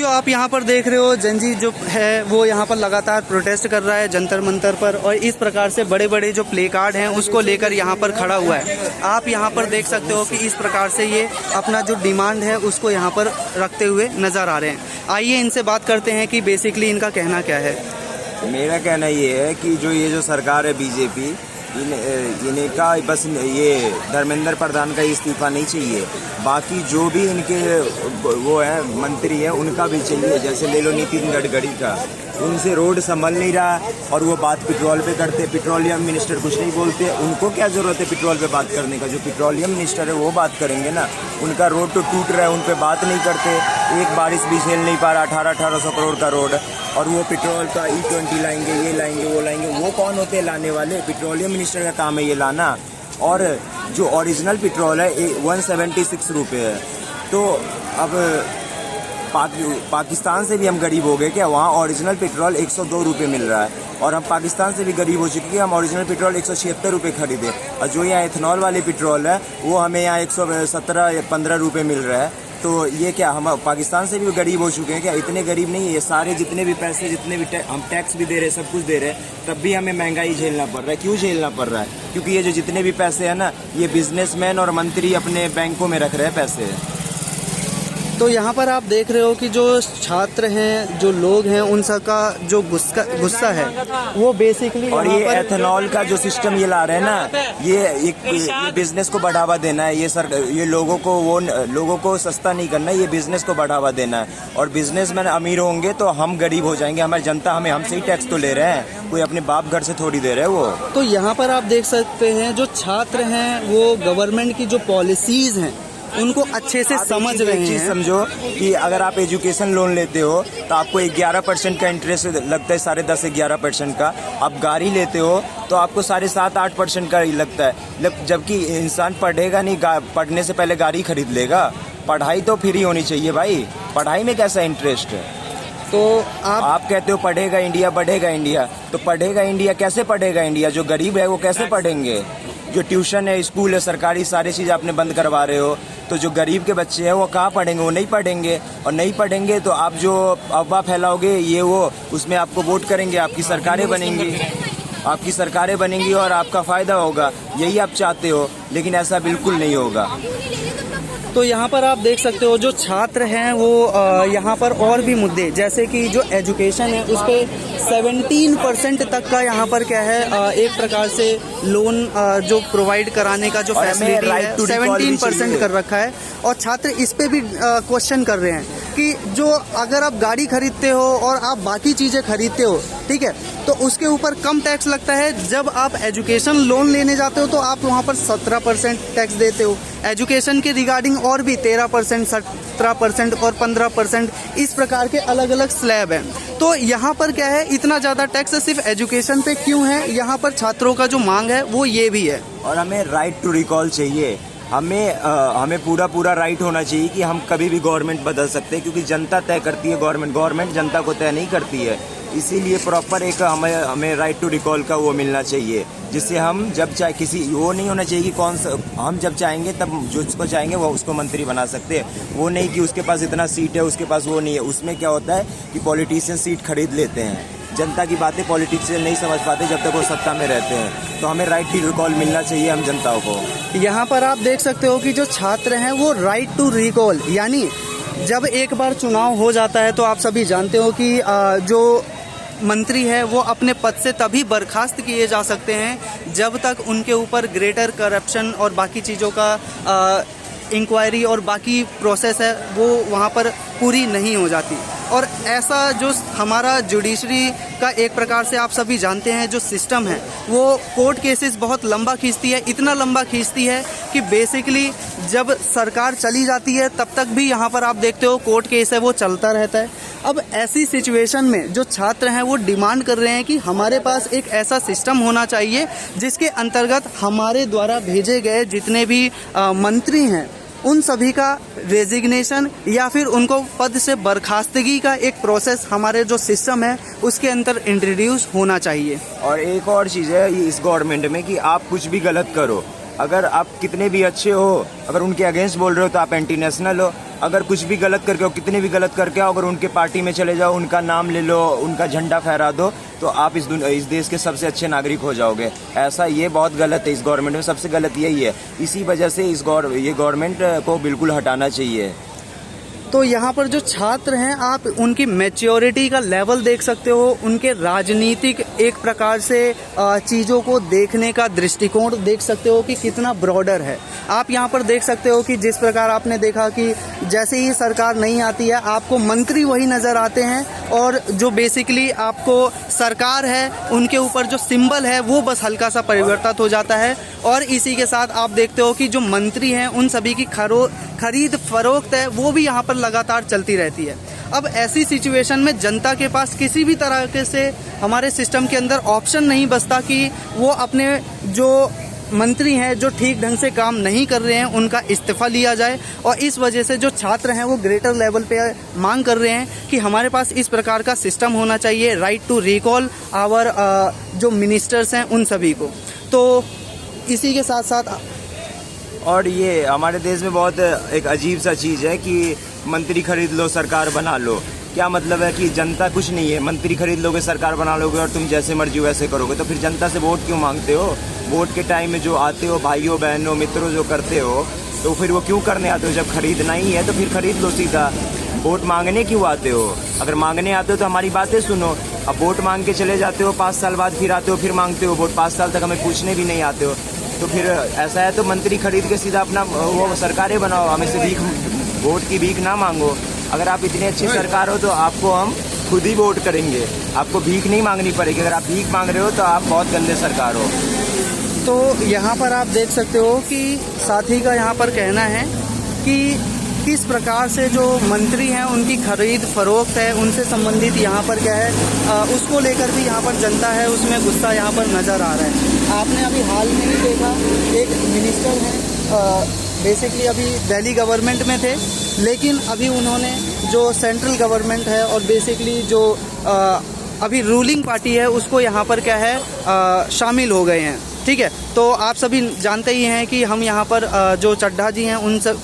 आप यहाँ पर देख रहे हो जनजी जो है वो यहाँ पर लगातार प्रोटेस्ट कर रहा है जंतर मंतर पर, और इस प्रकार से बड़े बड़े जो प्ले कार्ड हैं उसको लेकर यहाँ पर खड़ा हुआ है। आप यहाँ पर देख सकते हो कि इस प्रकार से ये अपना जो डिमांड है उसको यहाँ पर रखते हुए नज़र आ रहे हैं। आइए इनसे बात करते हैं कि बेसिकली इनका कहना क्या है। मेरा कहना ये है कि ये जो सरकार है बीजेपी, इनका बस ये धर्मेंद्र प्रधान का इस्तीफा नहीं चाहिए, बाकी जो भी इनके वो है मंत्री है उनका भी चाहिए। जैसे ले लो नितिन गडकरी का, उनसे रोड संभल नहीं रहा और वो बात पेट्रोल पे करते। पेट्रोलियम मिनिस्टर कुछ नहीं बोलते, उनको क्या ज़रूरत है पेट्रोल पे बात करने का। जो पेट्रोलियम मिनिस्टर है वो बात करेंगे ना। उनका रोड तो टूट रहा है, उन पर बात नहीं करते। एक बारिश भी झेल नहीं पा रहा 1800 करोड़ का रोड, और वो पेट्रोल का E20 लाएंगे, ये लाएंगे, वो लाएंगे। वो कौन होते हैं लाने वाले? पेट्रोलियम मिनिस्टर का काम है ये लाना। और जो ओरिजिनल पेट्रोल है 176 रुपये है। तो अब पाकिस्तान से भी हम गरीब हो गए क्या? वहाँ ओरिजिनल पेट्रोल 102 रुपये मिल रहा है, और हम पाकिस्तान से भी गरीब हो चुके हैं। हम ओरिजिनल पेट्रोल 176 रुपये खरीदे, और जो यहाँ इथेनॉल वाले पेट्रोल है वो हमें यहाँ 117 या 15 रुपये मिल रहा है। तो ये क्या हम पाकिस्तान से भी गरीब हो चुके हैं क्या? इतने गरीब नहीं है। ये सारे जितने भी पैसे, जितने भी हम टैक्स भी दे रहे हैं, सब कुछ दे रहे हैं, तब भी हमें महंगाई झेलना पड़ रहा है। क्यों झेलना पड़ रहा है? क्योंकि ये जो जितने भी पैसे हैं ना, ये बिजनेसमैन और मंत्री अपने बैंकों में रख रहे हैं पैसे। तो यहाँ पर आप देख रहे हो कि जो छात्र हैं, जो लोग हैं, उन सबका जो गुस्सा है वो बेसिकली, और ये एथेनॉल का जो सिस्टम ये ला रहे हैं ना, ये बिजनेस को बढ़ावा देना है। ये लोगों को सस्ता नहीं करना है, ये बिजनेस को बढ़ावा देना है। और बिजनेसमैन अमीर होंगे तो हम गरीब हो जाएंगे। हमारी जनता हमसे ही टैक्स तो ले रहे हैं, कोई अपने बाप घर से थोड़ी दे रहे हैं वो। तो यहाँ पर आप देख सकते हैं जो छात्र हैं वो गवर्नमेंट की जो पॉलिसीज हैं उनको अच्छे से समझ रहे हैं। समझो कि अगर आप एजुकेशन लोन लेते हो तो आपको 11% का इंटरेस्ट लगता है, 10.5-11% का। आप गाड़ी लेते हो तो आपको 7.5-8% का ही लगता है। जबकि इंसान पढ़ेगा नहीं, पढ़ने से पहले गाड़ी खरीद लेगा। पढ़ाई तो फ्री होनी चाहिए भाई, पढ़ाई में कैसा इंटरेस्ट है? तो आप कहते हो पढ़ेगा इंडिया, बढ़ेगा इंडिया, तो पढ़ेगा इंडिया कैसे? पढ़ेगा इंडिया जो गरीब है वो कैसे पढ़ेंगे? जो ट्यूशन है, स्कूल है, सरकारी सारी चीज़ आपने बंद करवा रहे हो, तो जो गरीब के बच्चे हैं वो कहाँ पढ़ेंगे? वो नहीं पढ़ेंगे, और नहीं पढ़ेंगे तो आप जो अफवाह फैलाओगे ये वो, उसमें आपको वोट करेंगे, आपकी सरकारें बनेंगी और आपका फ़ायदा होगा। यही आप चाहते हो, लेकिन ऐसा बिल्कुल नहीं होगा। तो यहाँ पर आप देख सकते हो जो छात्र हैं वो यहाँ पर और भी मुद्दे, जैसे कि जो एजुकेशन है उस पर 17% तक का यहाँ पर क्या है एक प्रकार से लोन जो प्रोवाइड कराने का जो फैसिलिटी है 17% कर रखा है। और छात्र इस पे भी क्वेश्चन कर रहे हैं कि जो अगर आप गाड़ी खरीदते हो और आप बाकी चीज़ें खरीदते हो, ठीक है, तो उसके ऊपर कम टैक्स लगता है। जब आप एजुकेशन लोन लेने जाते हो तो आप वहाँ पर 17% टैक्स देते हो। एजुकेशन के रिगार्डिंग और भी 13%, 17% और 15% इस प्रकार के अलग अलग स्लैब हैं। तो यहाँ पर क्या है, इतना ज़्यादा टैक्स सिर्फ एजुकेशन पे क्यों है? यहाँ पर छात्रों का जो मांग है वो ये भी है। और हमें राइट टू रिकॉल चाहिए। हमें पूरा राइट होना चाहिए कि हम कभी भी गवर्नमेंट बदल सकते हैं, क्योंकि जनता तय करती है गवर्नमेंट जनता को तय नहीं करती है। इसीलिए प्रॉपर एक हमें राइट टू रिकॉल का वो मिलना चाहिए, जिससे हम जब चाहे किसी वो नहीं होना चाहिए कि हम जब चाहेंगे तब जो उसको चाहेंगे वो उसको मंत्री बना सकते हैं। वो नहीं कि उसके पास इतना सीट है, उसके पास वो नहीं है। उसमें क्या होता है कि पॉलिटिशियन सीट खरीद लेते हैं। जनता की बातें पॉलिटिशियन नहीं समझ पाते जब तक वो सत्ता में रहते हैं। तो हमें राइट टू रिकॉल मिलना चाहिए हम जनताओं को। यहाँ पर आप देख सकते हो कि जो छात्र हैं वो राइट टू रिकॉल, यानी जब एक बार चुनाव हो जाता है तो आप सभी जानते हो कि जो मंत्री है वो अपने पद से तभी बर्खास्त किए जा सकते हैं जब तक उनके ऊपर ग्रेटर करप्शन और बाकी चीज़ों का इंक्वायरी और बाकी प्रोसेस है वो वहाँ पर पूरी नहीं हो जाती। और ऐसा जो हमारा जुडिशरी का एक प्रकार से आप सभी जानते हैं जो सिस्टम है वो कोर्ट केसेस बहुत लंबा खींचती है। इतना लंबा खींचती है कि बेसिकली जब सरकार चली जाती है तब तक भी यहाँ पर आप देखते हो कोर्ट केस है वो चलता रहता है। अब ऐसी सिचुएशन में जो छात्र हैं वो डिमांड कर रहे हैं कि हमारे पास एक ऐसा सिस्टम होना चाहिए जिसके अंतर्गत हमारे द्वारा भेजे गए जितने भी मंत्री हैं उन सभी का रेजिग्नेशन या फिर उनको पद से बर्खास्तगी का एक प्रोसेस हमारे जो सिस्टम है उसके अंदर इंट्रोड्यूस होना चाहिए। और एक और चीज़ है इस गवर्नमेंट में कि आप कुछ भी गलत करो अगर आप कितने भी अच्छे हो, अगर उनके अगेंस्ट बोल रहे हो तो आप एंटी नेशनल हो। अगर कुछ भी गलत करके हो, कितने भी गलत करके आओ, अगर उनके पार्टी में चले जाओ, उनका नाम ले लो, उनका झंडा फहरा दो, तो आप इस देश के सबसे अच्छे नागरिक हो जाओगे। ऐसा ये बहुत गलत है। इस गवर्नमेंट में सबसे गलत यही है। इसी वजह से ये गवर्नमेंट को बिल्कुल हटाना चाहिए। तो यहाँ पर जो छात्र हैं, आप उनकी मैच्योरिटी का लेवल देख सकते हो, उनके राजनीतिक एक प्रकार से चीज़ों को देखने का दृष्टिकोण देख सकते हो कि कितना ब्रॉडर है। आप यहाँ पर देख सकते हो कि जिस प्रकार आपने देखा कि जैसे ही सरकार नहीं आती है, आपको मंत्री वही नज़र आते हैं, और जो बेसिकली आपको सरकार है उनके ऊपर जो सिंबल है वो बस हल्का सा परिवर्तित हो जाता है। और इसी के साथ आप देखते हो कि जो मंत्री हैं उन सभी की खरीद फरोख्त है वो भी यहाँ पर लगातार चलती रहती है। अब ऐसी सिचुएशन में जनता के पास किसी भी तरह से हमारे सिस्टम के अंदर ऑप्शन नहीं बचता कि वो अपने जो मंत्री हैं जो ठीक ढंग से काम नहीं कर रहे हैं उनका इस्तीफा लिया जाए। और इस वजह से जो छात्र हैं वो ग्रेटर लेवल पे मांग कर रहे हैं कि हमारे पास इस प्रकार का सिस्टम होना चाहिए, राइट टू रिकॉल आवर जो मिनिस्टर्स हैं उन सभी को। तो इसी के साथ साथ और ये हमारे देश में बहुत एक अजीब सा चीज़ है कि मंत्री खरीद लो, सरकार बना लो। क्या मतलब है कि जनता कुछ नहीं है, मंत्री खरीद लोगे, सरकार बना लोगे और तुम जैसे मर्जी वैसे करोगे, तो फिर जनता से वोट क्यों मांगते हो? वोट के टाइम में जो आते हो भाइयों बहनों मित्रों जो करते हो, तो फिर वो क्यों करने आते हो? जब खरीदना ही है तो फिर खरीद लो सीधा। वोट मांगने क्यों आते हो? अगर मांगने आते हो तो हमारी बातें सुनो। अब वोट मांग के चले जाते हो, 5 साल बाद फिर आते हो, फिर मांगते हो वोट, 5 साल तक हमें पूछने भी नहीं आते हो। तो फिर ऐसा है तो मंत्री खरीद के सीधा अपना वो सरकारें बनाओ, हमें से वोट की भीख ना मांगो। अगर आप इतने अच्छी सरकार हो तो आपको हम खुद ही वोट करेंगे, आपको भीख नहीं मांगनी पड़ेगी। अगर आप भीख मांग रहे हो तो आप बहुत गंदे सरकार हो। तो यहाँ पर आप देख सकते हो कि साथी का यहाँ पर कहना है कि किस प्रकार से जो मंत्री हैं उनकी खरीद फरोख्त है, उनसे संबंधित यहाँ पर क्या है उसको लेकर भी यहाँ पर जनता है उसमें गुस्सा यहाँ पर नज़र आ रहा है। आपने अभी हाल में ही देखा एक मिनिस्टर हैं, बेसिकली अभी दिल्ली गवर्नमेंट में थे, लेकिन अभी उन्होंने जो सेंट्रल गवर्नमेंट है और बेसिकली जो अभी रूलिंग पार्टी है उसको यहाँ पर क्या है शामिल हो गए हैं। ठीक है, तो आप सभी जानते ही हैं कि हम यहाँ पर जो चड्ढा जी हैं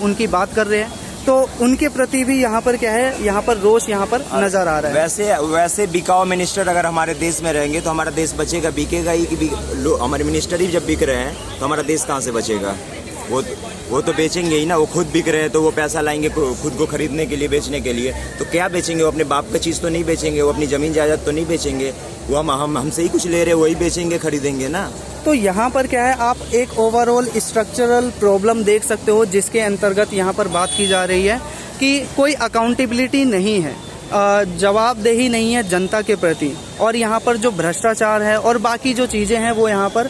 उनकी बात कर रहे हैं, तो उनके प्रति भी यहाँ पर क्या है, यहाँ पर रोष यहाँ पर नजर आ रहा है। वैसे बिकाऊ मिनिस्टर अगर हमारे देश में रहेंगे तो हमारा देश बचेगा, बिकेगा ही कि हमारे मिनिस्टर ही जब बिक रहे हैं तो हमारा देश कहाँ से बचेगा? वो तो बेचेंगे ही ना। वो खुद बिक रहे हैं तो वो पैसा लाएंगे खुद को खरीदने के लिए, बेचने के लिए। तो क्या बेचेंगे? वो अपने बाप का चीज़ तो नहीं बेचेंगे, वो अपनी ज़मीन जायदाद तो नहीं बेचेंगे, वो हमसे ही कुछ ले रहे हैं, वही बेचेंगे खरीदेंगे ना। तो यहाँ पर क्या है, आप एक ओवरऑल स्ट्रक्चरल प्रॉब्लम देख सकते हो जिसके अंतर्गत यहाँ पर बात की जा रही है कि कोई अकाउंटेबिलिटी नहीं है, जवाबदेही नहीं है जनता के प्रति, और यहाँ पर जो भ्रष्टाचार है और बाकी जो चीज़ें हैं वो यहाँ पर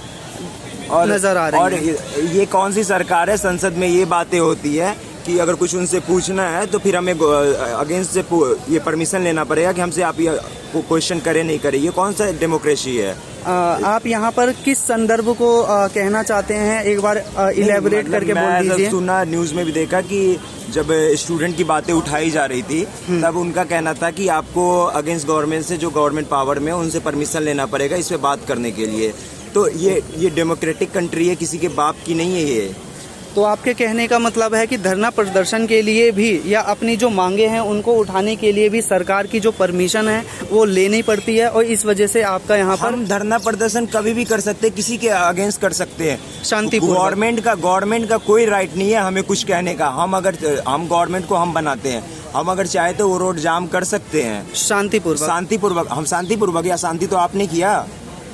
नजर आ रही है। और ये कौन सी सरकार है, संसद में ये बातें होती है कि अगर कुछ उनसे पूछना है तो फिर हमें अगेंस्ट से ये परमिशन लेना पड़ेगा कि हमसे आप ये क्वेश्चन करें नहीं करें। ये कौन सा डेमोक्रेसी है? आप यहाँ पर किस संदर्भ को कहना चाहते हैं, एक बार इलेबोरेट करके बोल दीजिए। मैं सुना, न्यूज़ में भी देखा कि जब स्टूडेंट की बातें उठाई जा रही थी तब उनका कहना था कि आपको अगेंस्ट गवर्नमेंट से जो गवर्नमेंट पावर में उनसे परमिशन लेना पड़ेगा इस पे बात करने के लिए। तो ये डेमोक्रेटिक कंट्री है, किसी के बाप की नहीं है ये। तो आपके कहने का मतलब है कि धरना प्रदर्शन के लिए भी या अपनी जो मांगे हैं उनको उठाने के लिए भी सरकार की जो परमिशन है वो लेनी पड़ती है, और इस वजह से आपका यहाँ पर हम धरना प्रदर्शन कभी भी कर सकते हैं, किसी के अगेंस्ट कर सकते हैं शांतिपूर्वक। गवर्नमेंट का कोई राइट नहीं है हमें कुछ कहने का। हम गवर्नमेंट को हम बनाते हैं, हम अगर चाहे तो वो रोड जाम कर सकते हैं शांतिपूर्वक। हम शांतिपूर्वक, या शांति तो आपने किया,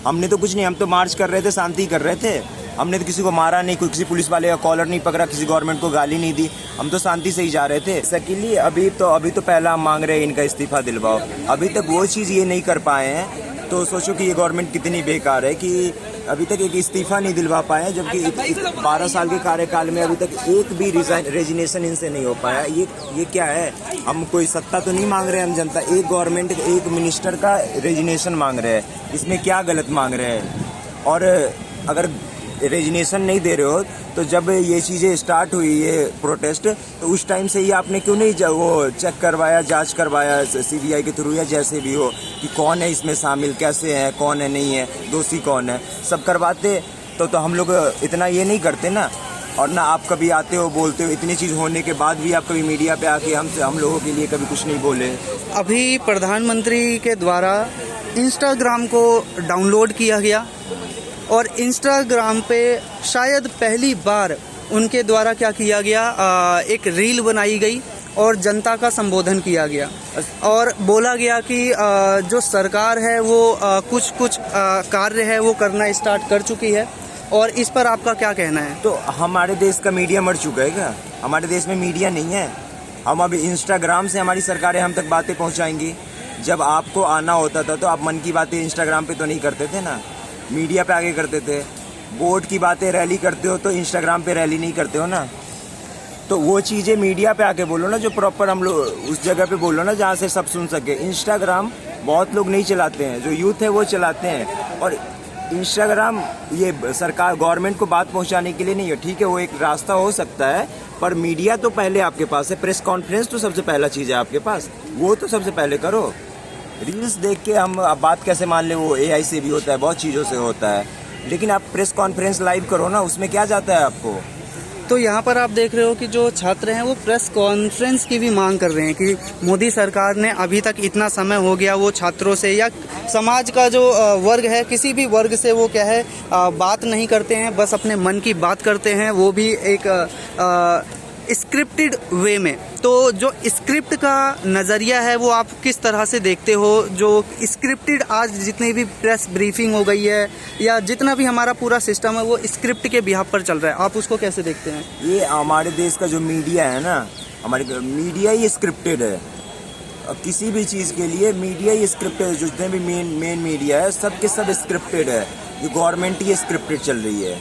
हमने तो कुछ नहीं। हम तो मार्च कर रहे थे, शांति कर रहे थे, हमने तो किसी को मारा नहीं, किसी पुलिस वाले का कॉलर नहीं पकड़ा, किसी गवर्नमेंट को गाली नहीं दी, हम तो शांति से ही जा रहे थे। सकीली अभी तो पहला हम मांग रहे हैं इनका इस्तीफा दिलवाओ, अभी तक वो चीज़ ये नहीं कर पाए हैं। तो सोचो कि ये गवर्नमेंट कितनी बेकार है कि अभी तक एक इस्तीफा नहीं दिलवा पाए हैं, जबकि 12 साल के कार्यकाल में अभी तक एक भी रेजिग्नेशन इनसे नहीं हो पाया। ये क्या है? हम कोई सत्ता तो नहीं मांग रहे हैं, हम जनता, एक गवर्नमेंट एक मिनिस्टर का रेजिग्नेशन मांग रहे हैं, इसमें क्या गलत मांग रहे हैं? और अगर रेजिग्नेशन नहीं दे रहे हो तो जब ये चीज़ें स्टार्ट हुई ये प्रोटेस्ट, तो उस टाइम से ही आपने क्यों नहीं वो चेक करवाया, जांच करवाया CBI के थ्रू या जैसे भी हो कि कौन है इसमें शामिल, कैसे है, कौन है नहीं है, दोषी कौन है, सब करवाते। तो हम लोग इतना ये नहीं करते ना। और ना आप कभी आते हो बोलते हो, इतनी चीज़ होने के बाद भी आप कभी मीडिया पे आके हम लोगों के लिए कभी कुछ नहीं बोले। अभी प्रधानमंत्री के द्वारा इंस्टाग्राम को डाउनलोड किया गया और इंस्टाग्राम पे शायद पहली बार उनके द्वारा क्या किया गया, एक रील बनाई गई और जनता का संबोधन किया गया और बोला गया कि जो सरकार है वो कुछ कार्य है वो करना स्टार्ट कर चुकी है। और इस पर आपका क्या कहना है? तो हमारे देश का मीडिया मर चुका है क्या? हमारे देश में मीडिया नहीं है। हम अभी इंस्टाग्राम से हमारी सरकारें हम तक बातें पहुंचाएंगी। जब आपको आना होता था तो आप मन की बातें इंस्टाग्राम पे तो नहीं करते थे ना, मीडिया पे आगे करते थे। वोट की बातें रैली करते हो तो इंस्टाग्राम पे रैली नहीं करते हो ना। तो वो चीज़ें मीडिया पे आके बोलो ना, जो प्रॉपर हम लोग उस जगह पे बोलो ना जहाँ से सब सुन सके। इंस्टाग्राम बहुत लोग नहीं चलाते हैं, जो यूथ है वो चलाते हैं। और इंस्टाग्राम ये सरकार गवर्नमेंट को बात पहुंचाने के लिए नहीं है, ठीक है, वो एक रास्ता हो सकता है, पर मीडिया तो पहले आपके पास है। प्रेस कॉन्फ्रेंस तो सबसे पहला चीज़ है आपके पास, वो तो सबसे पहले करो। रील्स देख के हम अब बात कैसे मान ले, वो AI से भी होता है, बहुत चीज़ों से होता है, लेकिन आप प्रेस कॉन्फ्रेंस लाइव करो ना, उसमें क्या जाता है आपको। तो यहाँ पर आप देख रहे हो कि जो छात्र हैं वो प्रेस कॉन्फ्रेंस की भी मांग कर रहे हैं कि मोदी सरकार ने अभी तक इतना समय हो गया वो छात्रों से या समाज का जो वर्ग है, किसी भी वर्ग से वो क्या है बात नहीं करते हैं, बस अपने मन की बात करते हैं, वो भी एक स्क्रिप्टेड वे में। तो जो स्क्रिप्ट का नज़रिया है वो आप किस तरह से देखते हो? जो स्क्रिप्टेड आज जितनी भी प्रेस ब्रीफिंग हो गई है या जितना भी हमारा पूरा सिस्टम है वो स्क्रिप्ट के बिहाफ पर चल रहा है, आप उसको कैसे देखते हैं? ये हमारे देश का जो मीडिया है ना, हमारे मीडिया ही स्क्रिप्टेड है। किसी भी चीज़ के लिए मीडिया ही स्क्रिप्टेड है। जितने भी मेन मीडिया है सब के सब स्क्रिप्टेड है। ये गवर्नमेंट ही स्क्रिप्टेड चल रही है।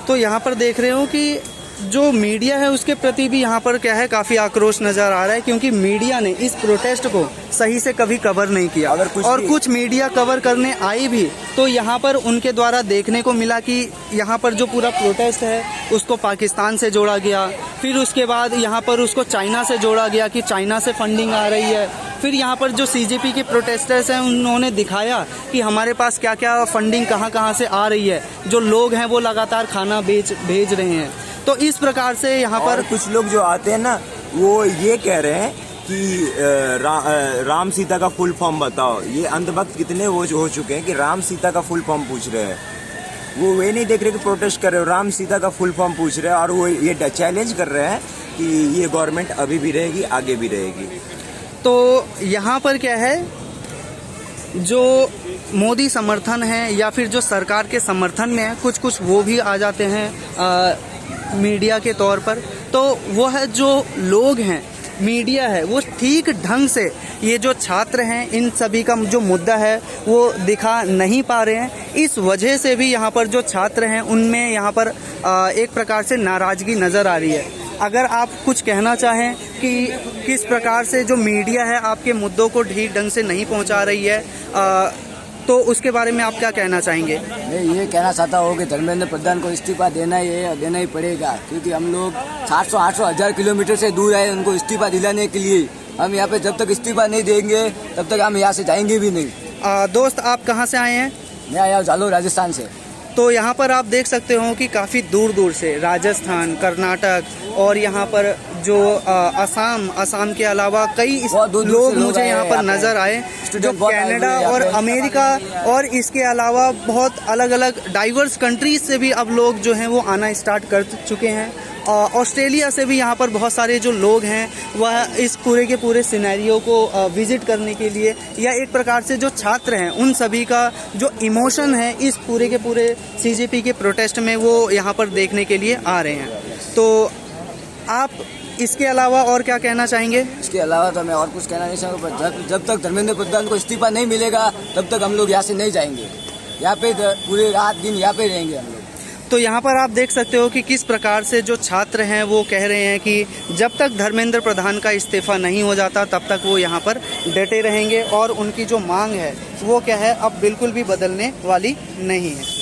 तो यहाँ पर देख रहे हो कि जो मीडिया है उसके प्रति भी यहाँ पर क्या है काफ़ी आक्रोश नज़र आ रहा है, क्योंकि मीडिया ने इस प्रोटेस्ट को सही से कभी कवर नहीं किया। और कुछ मीडिया कवर करने आई भी तो यहाँ पर उनके द्वारा देखने को मिला कि यहाँ पर जो पूरा प्रोटेस्ट है उसको पाकिस्तान से जोड़ा गया, फिर उसके बाद यहाँ पर उसको चाइना से जोड़ा गया कि चाइना से फंडिंग आ रही है। फिर यहाँ पर जो CJP के प्रोटेस्टर्स हैं उन्होंने दिखाया कि हमारे पास क्या क्या फंडिंग कहाँ से आ रही है, जो लोग हैं वो लगातार खाना भेज रहे हैं। तो इस प्रकार से यहाँ पर कुछ लोग जो आते हैं ना वो ये कह रहे हैं कि राम सीता का फुल फॉर्म बताओ। ये अंधभक्त कितने वो हो चुके हैं कि राम सीता का फुल फॉर्म पूछ रहे हैं। वो वे नहीं देख रहे कि प्रोटेस्ट कर रहे हो, राम सीता का फुल फॉर्म पूछ रहे हैं और वो ये चैलेंज कर रहे हैं कि ये गवर्नमेंट अभी भी रहेगी, आगे भी रहेगी। तो यहाँ पर क्या है, जो मोदी समर्थन है या फिर जो सरकार के समर्थन में है, कुछ वो भी आ जाते हैं मीडिया के तौर पर। तो वो है जो लोग हैं, मीडिया है, वो ठीक ढंग से ये जो छात्र हैं इन सभी का जो मुद्दा है वो दिखा नहीं पा रहे हैं। इस वजह से भी यहाँ पर जो छात्र हैं उनमें यहाँ पर एक प्रकार से नाराज़गी नज़र आ रही है। अगर आप कुछ कहना चाहें कि किस प्रकार से जो मीडिया है आपके मुद्दों को ठीक ढंग से नहीं पहुँचा रही है, तो उसके बारे में आप क्या कहना चाहेंगे? मैं ये कहना चाहता हूँ कि धर्मेंद्र प्रधान को इस्तीफा देना ही पड़ेगा, क्योंकि हम लोग 700-800 हज़ार किलोमीटर से दूर आए उनको इस्तीफा दिलाने के लिए। हम यहाँ पे जब तक इस्तीफा नहीं देंगे तब तक हम यहाँ से जाएंगे भी नहीं। दोस्त, आप कहाँ से आए हैं? मैं आया हूँ जालोर, राजस्थान से। तो यहाँ पर आप देख सकते हो कि काफ़ी दूर दूर से राजस्थान, कर्नाटक और यहाँ पर जो असम के अलावा कई लोग मुझे यहाँ पर नज़र आए, जो कनाडा और अमेरिका और इसके अलावा बहुत अलग अलग डाइवर्स कंट्रीज से भी अब लोग जो हैं वो आना स्टार्ट कर चुके हैं। ऑस्ट्रेलिया से भी यहाँ पर बहुत सारे जो लोग हैं वह इस पूरे के पूरे सिनेरियो को विजिट करने के लिए, या एक प्रकार से जो छात्र हैं उन सभी का जो इमोशन है इस पूरे के पूरे CJP के प्रोटेस्ट में वो यहाँ पर देखने के लिए आ रहे हैं। तो आप इसके अलावा और क्या कहना चाहेंगे? इसके अलावा तो मैं और कुछ कहना नहीं चाहूँगा, पर जब तक धर्मेंद्र प्रधान को इस्तीफा नहीं मिलेगा तब तक हम लोग यहाँ से नहीं जाएंगे। यहाँ पे पूरे रात दिन यहाँ पे रहेंगे हम लोग। तो यहाँ पर आप देख सकते हो कि किस प्रकार से जो छात्र हैं वो कह रहे हैं कि जब तक धर्मेंद्र प्रधान का इस्तीफा नहीं हो जाता तब तक वो यहाँ पर डटे रहेंगे और उनकी जो मांग है वो क्या है अब बिल्कुल भी बदलने वाली नहीं है।